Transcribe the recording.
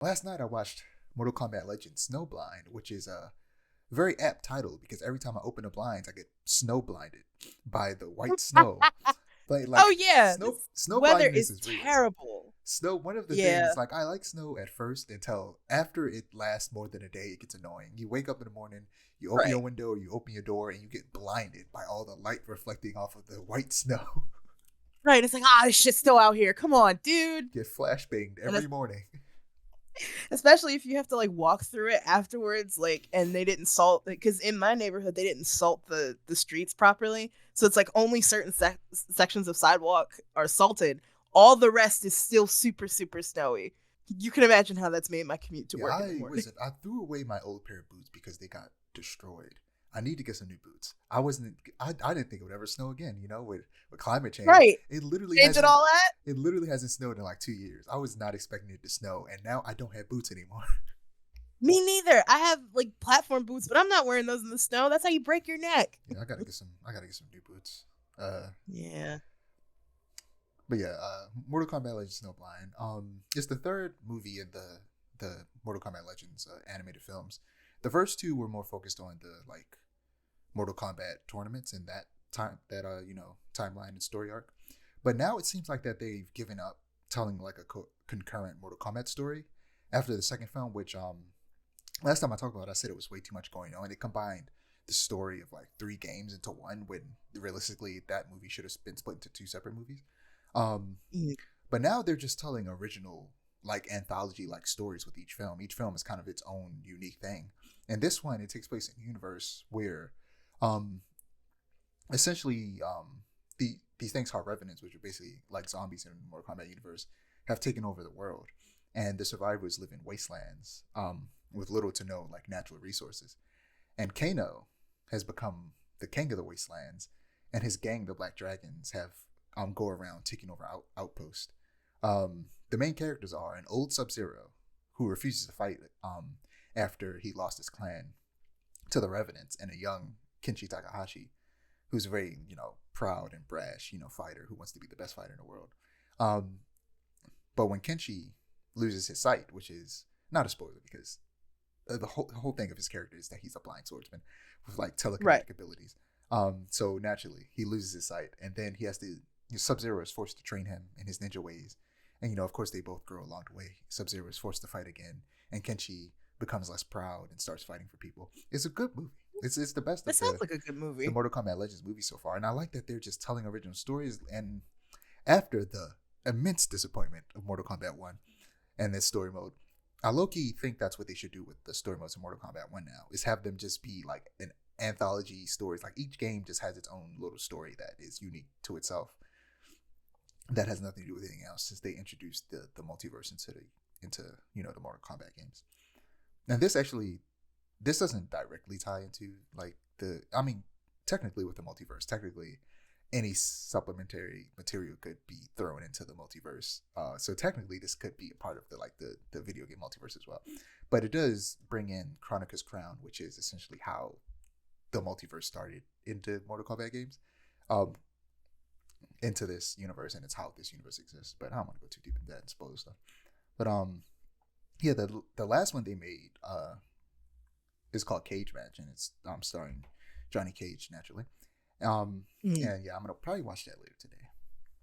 Last night I watched Mortal Kombat Legends Snowblind, which is a very apt title because every time I open the blinds, I get snow blinded by the white snow. But Oh like yeah, snow weather blindness is is real. terrible. Snow. One of the Yeah, things like I like snow at first until after it lasts more than a day, it gets annoying. You wake up in the morning, you open your right, window or you open your door, and you get blinded by all the light reflecting off of the white snow. right. It's like this shit's still out here. Come on, dude. Get flashbanged And every morning. especially if you have to like walk through it afterwards, like, and they didn't salt, because in my neighborhood they didn't salt the streets properly, so it's like only certain sections of sidewalk are salted. All the rest is still super super snowy. You can imagine how that's made my commute to Yeah, work in the morning. I threw away my old pair of boots because they got destroyed. I need to get some new boots. I didn't think it would ever snow again, with climate change. Right, It literally change it hasn't all that. it literally hasn't snowed in like 2 years. I was not expecting it to snow, and now I don't have boots anymore. Me neither. I have like platform boots, but I'm not wearing those in the snow. That's how you break your neck. Yeah, I gotta get some new boots. Yeah. But yeah, Mortal Kombat Legends Snowblind. It's the third movie in the Mortal Kombat Legends animated films. The first two were more focused on the like Mortal Kombat tournaments and timeline and story arc. But now it seems like that they've given up telling like a concurrent Mortal Kombat story after the second film, which last time I talked about it, I said it was way too much going on. They combined the story of like three games into one when realistically that movie should have been split into two separate movies. Um, Mm. but now they're just telling original like anthology like stories with each film. Each film is kind of its own unique thing. And this one, it takes place in a universe where um essentially these things called revenants, which are basically like zombies in the Mortal Kombat universe, have taken over the world. And the survivors live in wastelands with little to no like natural resources. And Kano has become the king of the wastelands, and his gang, the Black Dragons, have go around taking over outposts. The main characters are an old Sub-Zero who refuses to fight after he lost his clan to the Revenants, and a young Kenshi Takahashi who's a very proud and brash fighter who wants to be the best fighter in the world. Um, but when Kenshi loses his sight, which is not a spoiler because the whole thing of his character is that he's a blind swordsman with like Right. telekinetic abilities. So naturally he loses his sight, and then he has to. Sub-Zero is forced to train him in his ninja ways, and of course they both grow along the way. Sub-Zero is forced to fight again, and Kenshi becomes less proud and starts fighting for people. It's a good movie. It's the best That of sounds the like a good the movie. Mortal Kombat Legends movies so far, and I like that they're just telling original stories. And after the immense disappointment of Mortal Kombat One and this story mode, I low-key think that's what they should do with the story modes in Mortal Kombat 1 now, is have them just be like an anthology stories. Like each game just has its own little story that is unique to itself. That has nothing to do with anything else since they introduced the multiverse into the Mortal Kombat games. And this doesn't directly tie into like technically with the multiverse, technically any supplementary material could be thrown into the multiverse. So technically, this could be a part of the video game multiverse as well. But it does bring in Chronica's Crown, which is essentially how the multiverse started into Mortal Kombat games, um, into this universe, and it's how this universe exists. But I don't want to go too deep into that and spoil stuff. But yeah, the last one they made is called Cage Match, and it's starring Johnny Cage naturally. Mm. And yeah, I'm gonna probably watch that later today.